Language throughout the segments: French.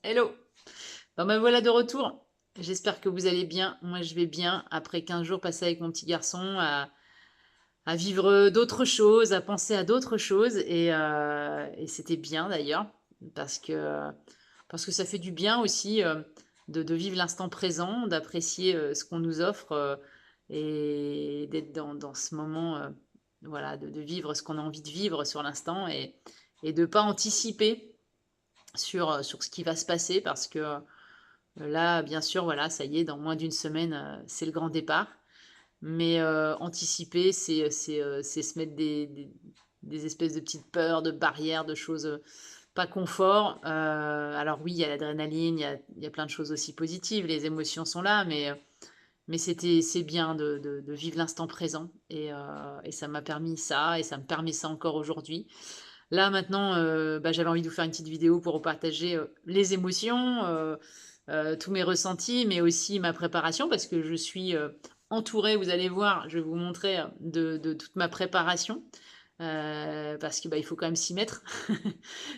Hello! Bon ben voilà de retour. J'espère que vous allez bien. Moi je vais bien après 15 jours passés avec mon petit garçon à vivre d'autres choses, à penser à d'autres choses et c'était bien d'ailleurs parce que parce que ça fait du bien aussi de vivre l'instant présent, d'apprécier ce qu'on nous offre et d'être dans ce moment voilà de vivre ce qu'on a envie de vivre sur l'instant et de pas anticiper sur ce qui va se passer parce que là, bien sûr, voilà, ça y est, dans moins d'une semaine, c'est le grand départ. Mais anticiper, c'est se mettre des espèces de petites peurs, de barrières, de choses pas confort. Alors oui, il y a l'adrénaline, il y a plein de choses aussi positives, les émotions sont là, mais c'est bien de vivre l'instant présent. Et ça m'a permis ça, et ça me permet ça encore aujourd'hui. Là maintenant, bah, j'avais envie de vous faire une petite vidéo pour partager les émotions, tous mes ressentis, mais aussi ma préparation parce que je suis entourée, vous allez voir, je vais vous montrer de toute ma préparation. Parce que bah, il faut quand même s'y mettre.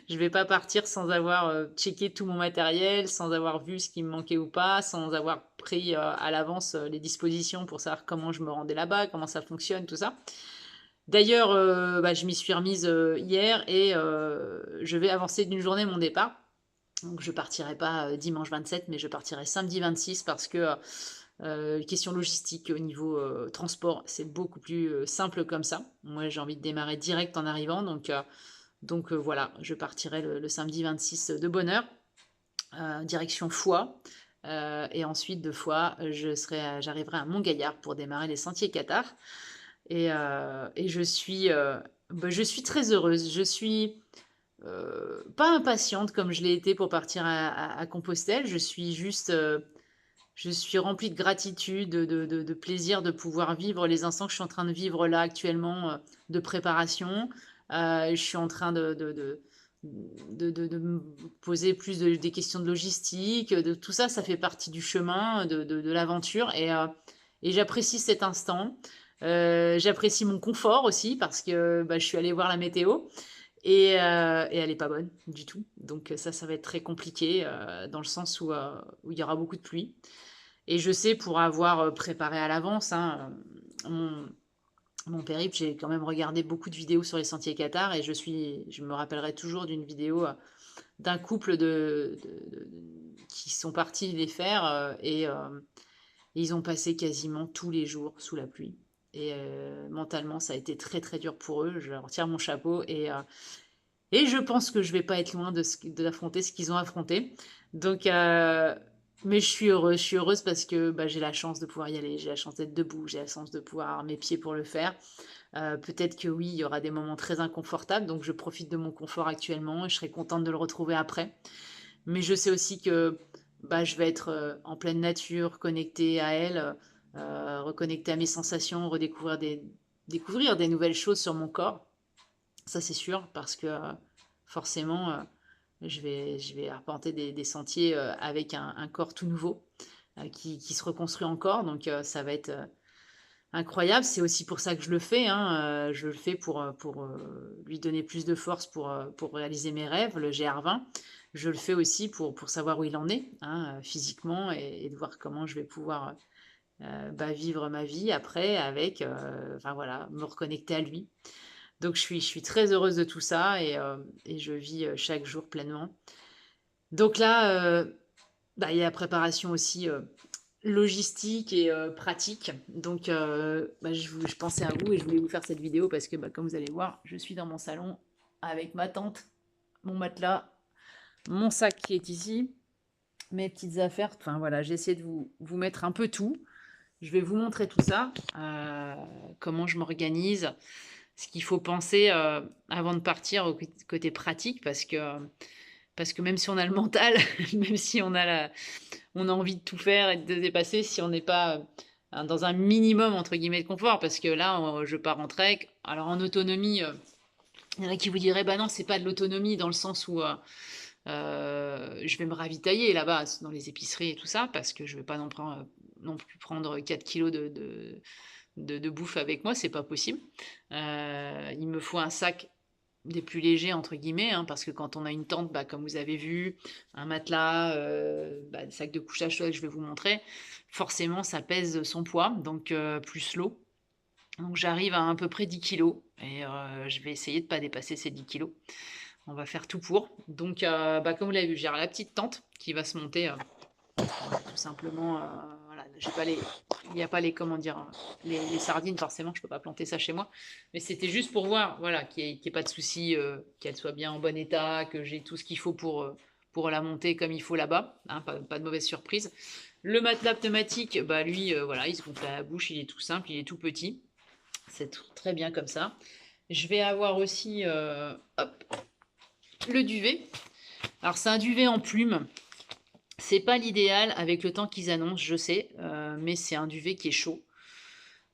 Je vais pas partir sans avoir checké tout mon matériel, sans avoir vu ce qui me manquait ou pas, sans avoir pris à l'avance les dispositions pour savoir comment je me rendais là-bas, comment ça fonctionne, tout ça. D'ailleurs, bah, je m'y suis remise hier et je vais avancer d'une journée mon départ. Donc je partirai pas dimanche 27, mais je partirai samedi 26 parce que question logistique au niveau transport, c'est beaucoup plus simple comme ça. Moi, j'ai envie de démarrer direct en arrivant, donc voilà, je partirai le samedi 26 de bonne heure, direction Foix. Et ensuite de Foix, j'arriverai à Montgaillard pour démarrer les sentiers Qatar. Et bah, je suis très heureuse. Je suis pas impatiente comme je l'ai été pour partir à Compostelle. Je suis remplie de gratitude, de plaisir de pouvoir vivre les instants que je suis en train de vivre là actuellement, de préparation. Je suis en train de me poser plus des questions de logistique. Tout ça, ça fait partie du chemin, de l'aventure. Et j'apprécie cet instant. J'apprécie mon confort aussi parce que bah, je suis allée voir la météo. Et elle est pas bonne du tout. Donc ça va être très compliqué dans le sens où il y aura beaucoup de pluie. Et je sais pour avoir préparé à l'avance hein, mon, mon périple, j'ai quand même regardé beaucoup de vidéos sur les sentiers Qatar et je me rappellerai toujours d'une vidéo d'un couple qui sont partis les faire et ils ont passé quasiment tous les jours sous la pluie. Et mentalement, ça a été très très dur pour eux. Je leur tire mon chapeau et je pense que je vais pas être loin d'affronter ce qu'ils ont affronté. Donc, mais je suis heureuse parce que bah, j'ai la chance de pouvoir y aller, j'ai la chance d'être debout, j'ai la chance de pouvoir avoir mes pieds pour le faire. Peut-être que oui, il y aura des moments très inconfortables, donc je profite de mon confort actuellement et je serai contente de le retrouver après. Mais je sais aussi que bah, je vais être en pleine nature, connectée à elle, reconnectée à mes sensations, découvrir des nouvelles choses sur mon corps. Ça, c'est sûr, parce que forcément, je vais arpenter des sentiers avec un corps tout nouveau qui se reconstruit encore. Donc, ça va être incroyable. C'est aussi pour ça que je le fais. Hein. Je le fais pour lui donner plus de force pour réaliser mes rêves, le GR20. Je le fais aussi pour savoir où il en est hein, physiquement et de voir comment je vais pouvoir bah, vivre ma vie après avec, enfin voilà, me reconnecter à lui. Donc je suis très heureuse de tout ça et je vis chaque jour pleinement. Donc là, bah, il y a la préparation aussi logistique et pratique. Donc bah, je pensais à vous et je voulais vous faire cette vidéo parce que bah, comme vous allez voir, je suis dans mon salon avec ma tente, mon matelas, mon sac qui est ici, mes petites affaires. Enfin voilà, j'ai essayé de vous mettre un peu tout. Je vais vous montrer tout ça, comment je m'organise, ce qu'il faut penser avant de partir au côté pratique, parce que même si on a le mental, même si on a envie de tout faire et de dépasser, si on n'est pas dans un minimum entre guillemets de confort, parce que là, je pars en trek. Alors en autonomie, il y en a qui vous diraient, bah non, c'est pas de l'autonomie dans le sens où je vais me ravitailler là-bas dans les épiceries et tout ça, parce que je vais pas non plus prendre 4 kilos de bouffe avec moi, c'est pas possible. Il me faut un sac des plus légers entre guillemets, hein, parce que quand on a une tente, bah, comme vous avez vu, un matelas, bah, des sacs de couchage que je vais vous montrer, forcément ça pèse son poids, donc plus l'eau. Donc j'arrive à peu près 10 kilos et je vais essayer de ne pas dépasser ces 10 kilos. On va faire tout pour. Donc bah, comme vous l'avez vu, j'ai la petite tente qui va se monter tout simplement. Voilà, j'ai pas les, il n'y a pas les, comment dire, les sardines forcément, je peux pas planter ça chez moi. Mais c'était juste pour voir, voilà, qu'il n'y ait pas de souci, qu'elle soit bien en bon état, que j'ai tout ce qu'il faut pour la monter comme il faut là-bas, hein, pas de mauvaise surprise. Le matelas pneumatique, bah lui, voilà, il se gonfle à la bouche, il est tout simple, il est tout petit. C'est très bien comme ça. Je vais avoir aussi hop, le duvet. Alors c'est un duvet en plume. C'est pas l'idéal avec le temps qu'ils annoncent, je sais, mais c'est un duvet qui est chaud.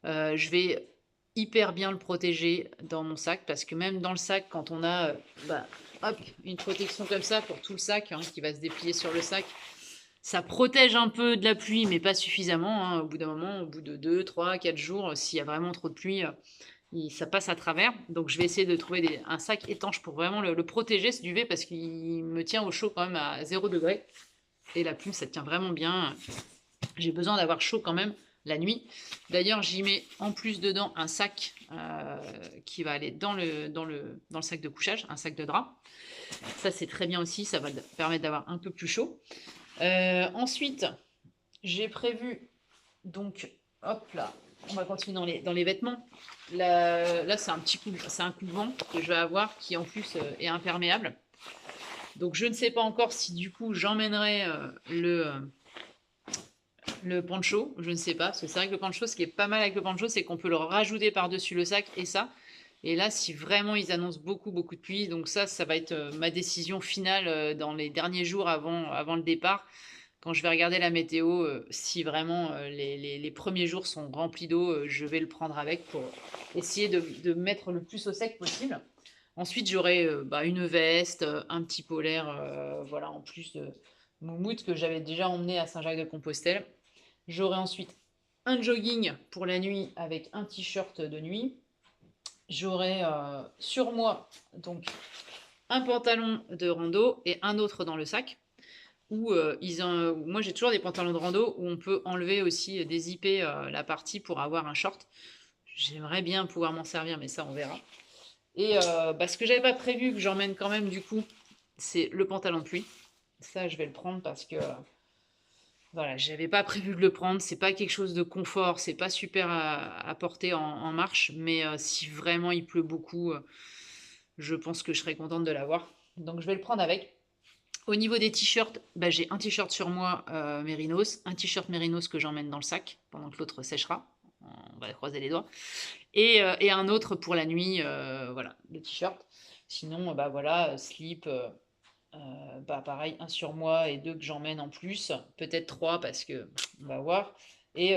Je vais hyper bien le protéger dans mon sac parce que même dans le sac, quand on a bah, hop, une protection comme ça pour tout le sac, hein, qui va se déplier sur le sac, ça protège un peu de la pluie, mais pas suffisamment, hein. Au bout d'un moment, au bout de 2, 3, 4 jours, s'il y a vraiment trop de pluie, ça passe à travers. Donc je vais essayer de trouver un sac étanche pour vraiment le protéger, ce duvet, parce qu'il me tient au chaud quand même à 0 degré. Et la plume, ça tient vraiment bien. J'ai besoin d'avoir chaud quand même la nuit. D'ailleurs, j'y mets en plus dedans un sac qui va aller dans le sac de couchage, un sac de drap. Ça, c'est très bien aussi, ça va permettre d'avoir un peu plus chaud. Ensuite, j'ai prévu, donc, hop là, on va continuer dans les vêtements. Là, c'est un coup de vent que je vais avoir qui en plus est imperméable. Donc je ne sais pas encore si du coup j'emmènerai le poncho, je ne sais pas, parce que c'est vrai que le poncho, ce qui est pas mal avec le poncho, c'est qu'on peut le rajouter par-dessus le sac et ça. Et là, si vraiment ils annoncent beaucoup de pluie, donc ça va être ma décision finale dans les derniers jours avant le départ. Quand je vais regarder la météo, si vraiment les premiers jours sont remplis d'eau, je vais le prendre avec pour essayer de mettre le plus au sec possible. Ensuite, j'aurai bah, une veste, un petit polaire, voilà, en plus de moumoute que j'avais déjà emmené à Saint-Jacques-de-Compostelle. J'aurai ensuite un jogging pour la nuit avec un t-shirt de nuit. J'aurai sur moi donc un pantalon de rando et un autre dans le sac. Moi j'ai toujours des pantalons de rando où on peut enlever aussi, dézipper la partie pour avoir un short. J'aimerais bien pouvoir m'en servir, mais ça on verra. Et bah, ce que j'avais pas prévu, que j'emmène quand même du coup, c'est le pantalon de pluie. Ça, je vais le prendre parce que voilà, j'avais pas prévu de le prendre. C'est pas quelque chose de confort, c'est pas super à porter en marche, mais si vraiment il pleut beaucoup, je pense que je serais contente de l'avoir. Donc je vais le prendre avec. Au niveau des t-shirts, bah, j'ai un t-shirt sur moi Mérinos, un t-shirt Mérinos que j'emmène dans le sac pendant que l'autre séchera. On va croiser les doigts. Et un autre pour la nuit, voilà, le t-shirt. Sinon, bah voilà, slip, bah pareil, un sur moi et deux que j'emmène en plus, peut-être trois parce que on va voir. Et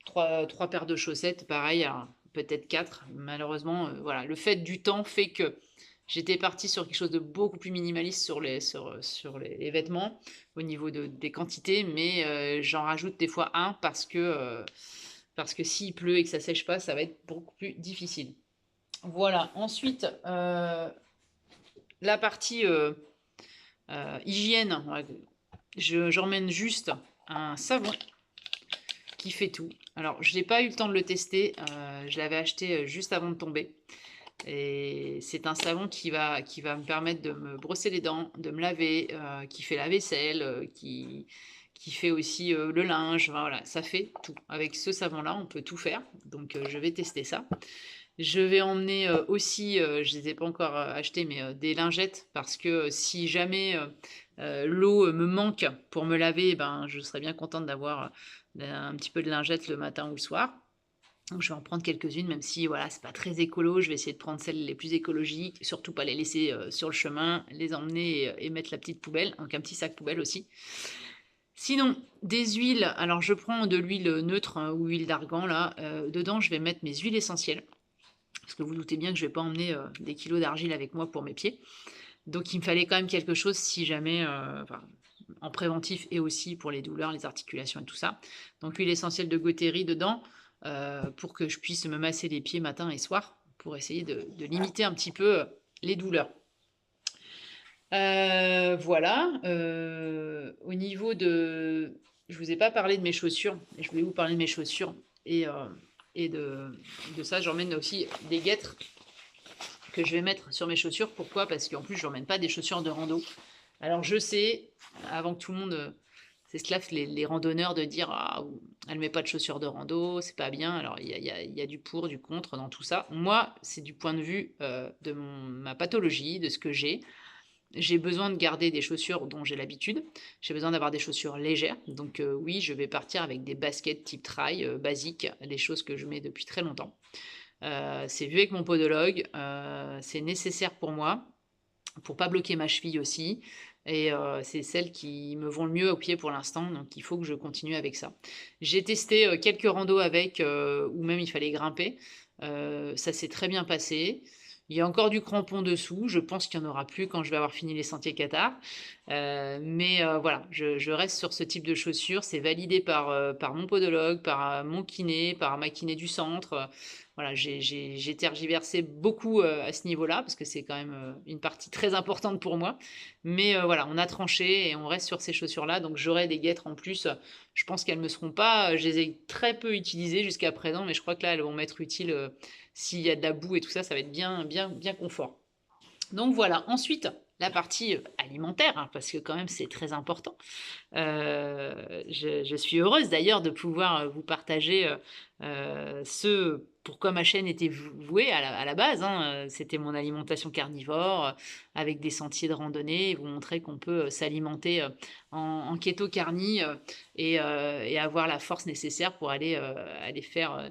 trois paires de chaussettes, pareil, hein, peut-être quatre. Malheureusement, voilà, le fait du temps fait que j'étais partie sur quelque chose de beaucoup plus minimaliste sur les vêtements au niveau des quantités, mais j'en rajoute des fois un parce que s'il pleut et que ça sèche pas, ça va être beaucoup plus difficile. Voilà. Ensuite, la partie hygiène, ouais, j'emmène juste un savon qui fait tout. Alors, je n'ai pas eu le temps de le tester. Je l'avais acheté juste avant de tomber. Et c'est un savon qui va me permettre de me brosser les dents, de me laver, qui fait la vaisselle, qui fait aussi le linge. Enfin, voilà, ça fait tout. Avec ce savon-là, on peut tout faire. Donc, je vais tester ça. Je vais emmener aussi, je ne les ai pas encore achetées, mais des lingettes parce que si jamais l'eau me manque pour me laver, ben, je serais bien contente d'avoir un petit peu de lingettes le matin ou le soir. Donc je vais en prendre quelques-unes, même si voilà, c'est pas très écolo. Je vais essayer de prendre celles les plus écologiques, surtout pas les laisser sur le chemin, les emmener et mettre la petite poubelle, donc un petit sac poubelle aussi. Sinon, des huiles, alors je prends de l'huile neutre hein, ou huile d'argan là. Dedans, je vais mettre mes huiles essentielles. Parce que vous doutez bien que je ne vais pas emmener des kilos d'argile avec moi pour mes pieds. Donc il me fallait quand même quelque chose si jamais, enfin, en préventif et aussi pour les douleurs, les articulations et tout ça. Donc huile essentielle de Gotheri dedans pour que je puisse me masser les pieds matin et soir pour essayer de limiter un petit peu les douleurs. Voilà, au niveau de je vous ai pas parlé de mes chaussures, je voulais vous parler de mes chaussures et heu et de ça, j'emmène aussi des guêtres que je vais mettre sur mes chaussures. Pourquoi? Parce qu'en plus, j'emmène pas des chaussures de rando. Alors je sais, avant que tout le monde, s'esclaffe les randonneurs de dire: «Ah, elle met pas de chaussures de rando, c'est pas bien». Alors il y a du pour, du contre dans tout ça. Moi, c'est du point de vue, de ma pathologie, de ce que j'ai. J'ai besoin de garder des chaussures dont j'ai l'habitude. J'ai besoin d'avoir des chaussures légères. Donc oui, je vais partir avec des baskets type trail, basiques, des choses que je mets depuis très longtemps. C'est vu avec mon podologue, c'est nécessaire pour moi, pour pas bloquer ma cheville aussi et c'est celles qui me vont le mieux au pied pour l'instant, donc il faut que je continue avec ça. J'ai testé, quelques randos avec, où même il fallait grimper, ça s'est très bien passé. Il y a encore du crampon dessous, je pense qu'il y en aura plus quand je vais avoir fini les sentiers cathares, mais voilà, je reste sur ce type de chaussures. C'est validé par mon podologue, par, mon kiné, par ma kiné du centre, voilà, j'ai tergiversé beaucoup, à ce niveau-là, parce que c'est quand même, une partie très importante pour moi. Mais, voilà, on a tranché et on reste sur ces chaussures-là, donc j'aurai des guêtres en plus. Je pense qu'elles me seront pas, je les ai très peu utilisées jusqu'à présent, mais je crois que là, elles vont m'être utiles, s'il y a de la boue et tout ça, ça va être bien bien bien confort. Donc voilà, ensuite, la partie, alimentaire, hein, parce que quand même c'est très important. Je suis heureuse d'ailleurs de pouvoir, vous partager, ce pourquoi ma chaîne était vouée à la base, hein, c'était mon alimentation carnivore, avec des sentiers de randonnée, et vous montrer qu'on peut, s'alimenter, en kéto-carni, et avoir la force nécessaire pour aller faire,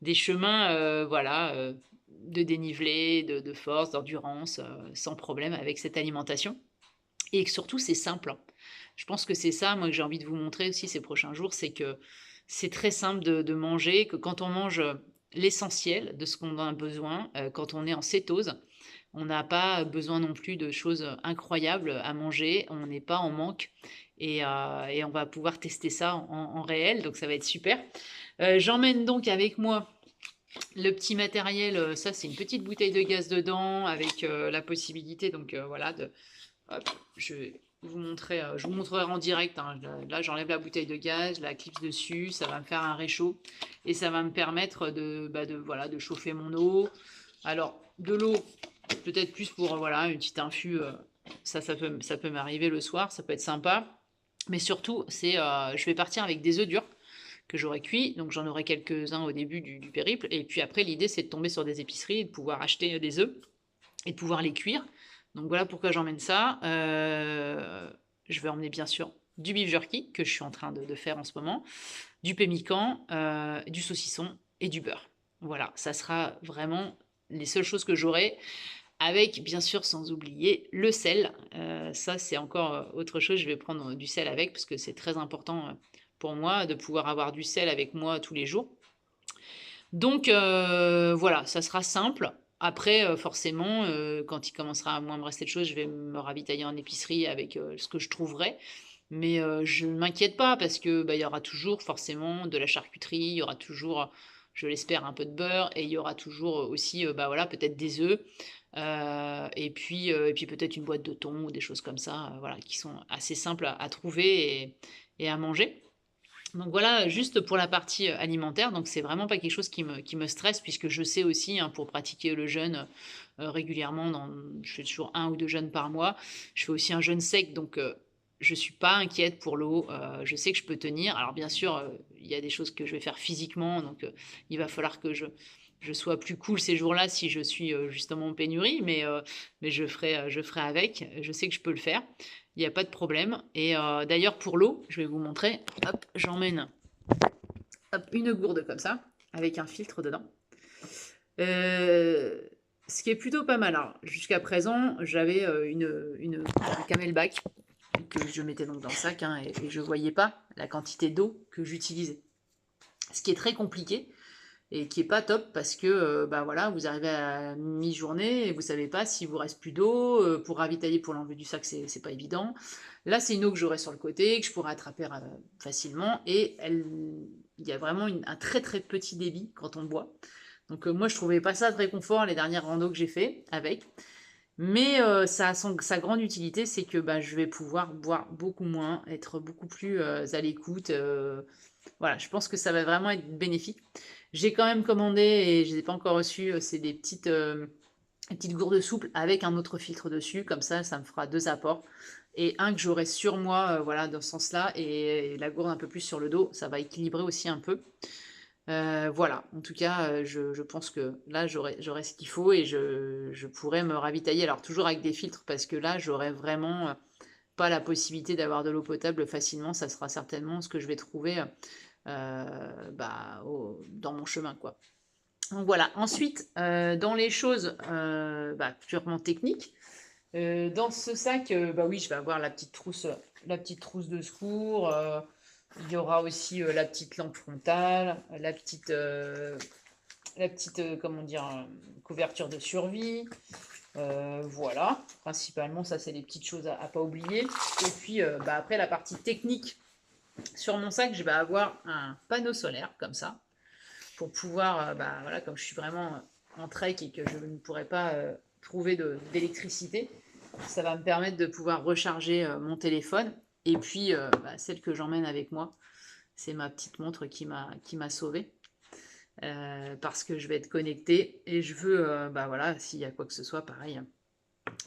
des chemins, voilà, de dénivelé, de force, d'endurance, sans problème avec cette alimentation et que surtout c'est simple, hein. Je pense que c'est ça, moi, que j'ai envie de vous montrer aussi ces prochains jours, c'est que c'est très simple de manger, que quand on mange, l'essentiel de ce qu'on a besoin, quand on est en cétose, on n'a pas besoin non plus de choses, incroyables à manger, on n'est pas en manque et on va pouvoir tester ça en réel, donc ça va être super. J'emmène donc avec moi le petit matériel, ça c'est une petite bouteille de gaz dedans avec, la possibilité donc, voilà de hop, je vais vous montrer, je vous montrerai en direct, hein. Là, j'enlève la bouteille de gaz, je la clipse dessus, ça va me faire un réchaud et ça va me permettre voilà, de chauffer mon eau. Alors, de l'eau, peut-être plus pour, voilà, une petite infus, ça peut m'arriver le soir, ça peut être sympa. Mais surtout, je vais partir avec des œufs durs que j'aurai cuits, donc j'en aurai quelques-uns au début du périple. Et puis après, l'idée, c'est de tomber sur des épiceries et de pouvoir acheter des œufs et de pouvoir les cuire. Donc voilà pourquoi j'emmène ça. Je vais emmener bien sûr du beef jerky que je suis en train de faire en ce moment, du pemmican, du saucisson et du beurre. Voilà, ça sera vraiment les seules choses que j'aurai. Avec bien sûr sans oublier le sel. Ça c'est encore autre chose, je vais prendre du sel avec parce que c'est très important pour moi de pouvoir avoir du sel avec moi tous les jours. Donc voilà, ça sera simple. Après, forcément, quand il commencera à moins me rester de choses, je vais me ravitailler en épicerie avec, ce que je trouverai. Mais, je ne m'inquiète pas parce que, bah, il y aura toujours forcément de la charcuterie, il y aura toujours, je l'espère, un peu de beurre et il y aura toujours, aussi, bah, voilà, peut-être des œufs, et puis peut-être une boîte de thon ou des choses comme ça, voilà, qui sont assez simples à trouver et à manger. Donc voilà, juste pour la partie, alimentaire, donc c'est vraiment pas quelque chose qui me stresse puisque je sais aussi, hein, pour pratiquer le jeûne, régulièrement je fais toujours un ou 2 jeûnes par mois. Je fais aussi un jeûne sec donc je suis pas inquiète pour l'eau, je sais que je peux tenir. Alors bien sûr, il y a des choses que je vais faire physiquement donc il va falloir que je sois plus cool ces jours-là si je suis, justement en pénurie mais je ferai avec. Je sais que je peux le faire. Il y a pas de problème et d'ailleurs pour l'eau, je vais vous montrer, hop, j'emmène, hop, une gourde comme ça, avec un filtre dedans. Heu, Ce qui est plutôt pas mal. Alors jusqu'à présent, j'avais, un Camelback que je mettais donc dans le sac, hein, et je voyais pas la quantité d'eau que j'utilisais. Ce qui est très compliqué et qui est pas top parce que bah voilà, vous arrivez à mi-journée et vous savez pas s'il vous reste plus d'eau pour ravitailler pour l'enlever du sac, c'est pas évident. Là, c'est une eau que j'aurai sur le côté que je pourrai attraper facilement et il y a vraiment un très très petit débit quand on boit. Donc moi, je trouvais pas ça très confort les dernières randos que j'ai fait avec. Mais ça a sa grande utilité, c'est que bah, je vais pouvoir boire beaucoup moins, être beaucoup plus à l'écoute. Voilà, je pense que ça va vraiment être bénéfique. J'ai quand même commandé et je ne les ai pas encore reçues, c'est des petites gourdes souples avec un autre filtre dessus. Comme ça me fera deux apports. Et un que j'aurai sur moi, voilà, dans ce sens-là, et la gourde un peu plus sur le dos. Ça va équilibrer aussi un peu. Voilà, en tout cas, je pense que là, j'aurai ce qu'il faut et je pourrais me ravitailler. Alors, toujours avec des filtres, parce que là, j'aurai vraiment pas la possibilité d'avoir de l'eau potable facilement. Ça sera certainement ce que je vais trouver bah, dans mon chemin, quoi. Donc voilà. Ensuite, dans les choses bah, purement techniques, dans ce sac, bah oui, je vais avoir la petite trousse de secours. Il y aura aussi la petite lampe frontale, comment dire, couverture de survie. Voilà, principalement, ça c'est les petites choses à pas oublier. Et puis bah, après la partie technique, sur mon sac, je vais avoir un panneau solaire comme ça, pour pouvoir, bah, voilà, comme je suis vraiment en trek et que je ne pourrais pas trouver d'électricité, ça va me permettre de pouvoir recharger mon téléphone. Et puis bah, celle que j'emmène avec moi, c'est ma petite montre qui m'a sauvée. Parce que je vais être connectée et je veux, bah voilà, s'il y a quoi que ce soit, pareil,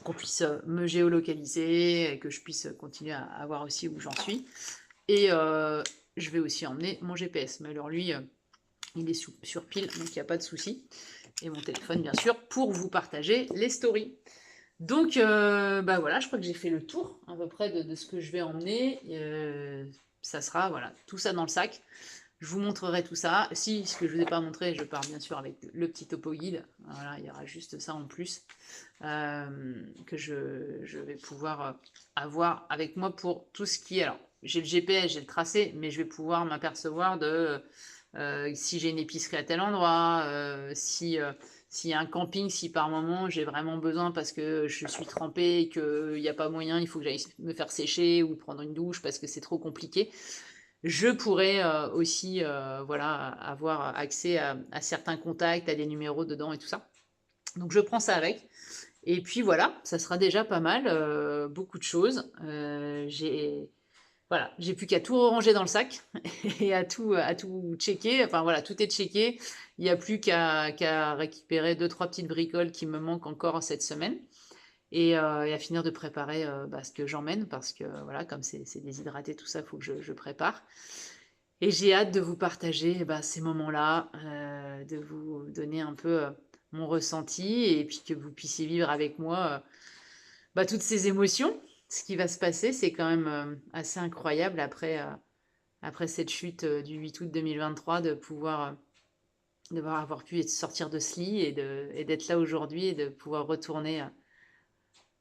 qu'on puisse me géolocaliser et que je puisse continuer à voir aussi où j'en suis. Et je vais aussi emmener mon GPS. Mais alors lui, il est sur pile, donc il n'y a pas de souci. Et mon téléphone, bien sûr, pour vous partager les stories. Donc, bah voilà, je crois que j'ai fait le tour à peu près de ce que je vais emmener. Ça sera, voilà, tout ça dans le sac. Je vous montrerai tout ça. Si ce que je ne vous ai pas montré, je pars bien sûr avec le petit topo guide. Voilà, il y aura juste ça en plus que je vais pouvoir avoir avec moi pour tout ce qui est. Alors, j'ai le GPS, j'ai le tracé, mais je vais pouvoir m'apercevoir de si j'ai une épicerie à tel endroit, s'il y a un camping, si par moment j'ai vraiment besoin parce que je suis trempée et qu'il n'y a pas moyen, il faut que j'aille me faire sécher ou prendre une douche parce que c'est trop compliqué. Je pourrais aussi voilà, avoir accès à certains contacts, à des numéros dedans et tout ça. Donc je prends ça avec. Et puis voilà, ça sera déjà pas mal, beaucoup de choses. Voilà, j'ai plus qu'à tout ranger dans le sac et à tout checker. Enfin voilà, tout est checké. Il n'y a plus qu'à récupérer deux, trois petites bricoles qui me manquent encore cette semaine. Et à finir de préparer bah, ce que j'emmène parce que voilà, comme c'est déshydraté, tout ça, il faut que je prépare. Et j'ai hâte de vous partager bah, ces moments-là, de vous donner un peu mon ressenti et puis que vous puissiez vivre avec moi bah, toutes ces émotions. Ce qui va se passer, c'est quand même assez incroyable après cette chute du 8 août 2023 de avoir pu sortir de ce lit et d'être là aujourd'hui et de pouvoir retourner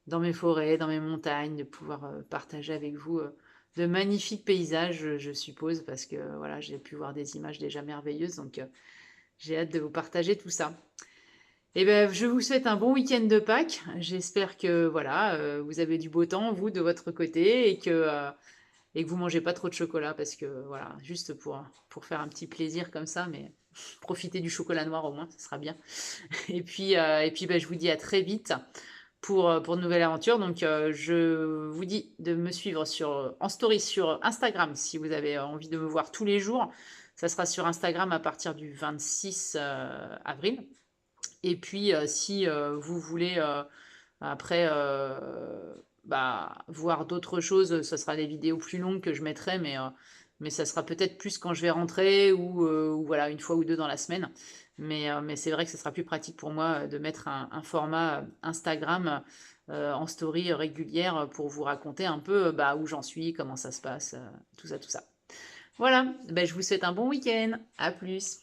dans mes forêts, dans mes montagnes, de pouvoir partager avec vous de magnifiques paysages, je suppose, parce que voilà, j'ai pu voir des images déjà merveilleuses, donc j'ai hâte de vous partager tout ça. Et ben, je vous souhaite un bon week-end de Pâques. J'espère que voilà, vous avez du beau temps, vous, de votre côté, et que vous mangez pas trop de chocolat, parce que voilà, juste pour faire un petit plaisir comme ça, mais profitez du chocolat noir au moins, ça sera bien. Et puis ben, je vous dis à très vite pour une nouvelle aventure. Donc, je vous dis de me suivre en story sur Instagram si vous avez envie de me voir tous les jours. Ça sera sur Instagram à partir du 26 avril. Et puis, si vous voulez après bah, voir d'autres choses, ce sera des vidéos plus longues que je mettrai, mais ça sera peut-être plus quand je vais rentrer ou voilà, une fois ou deux dans la semaine. Mais c'est vrai que ce sera plus pratique pour moi de mettre un format Instagram en story régulière pour vous raconter un peu bah, où j'en suis, comment ça se passe, tout ça, tout ça. Voilà, ben, je vous souhaite un bon week-end. À plus.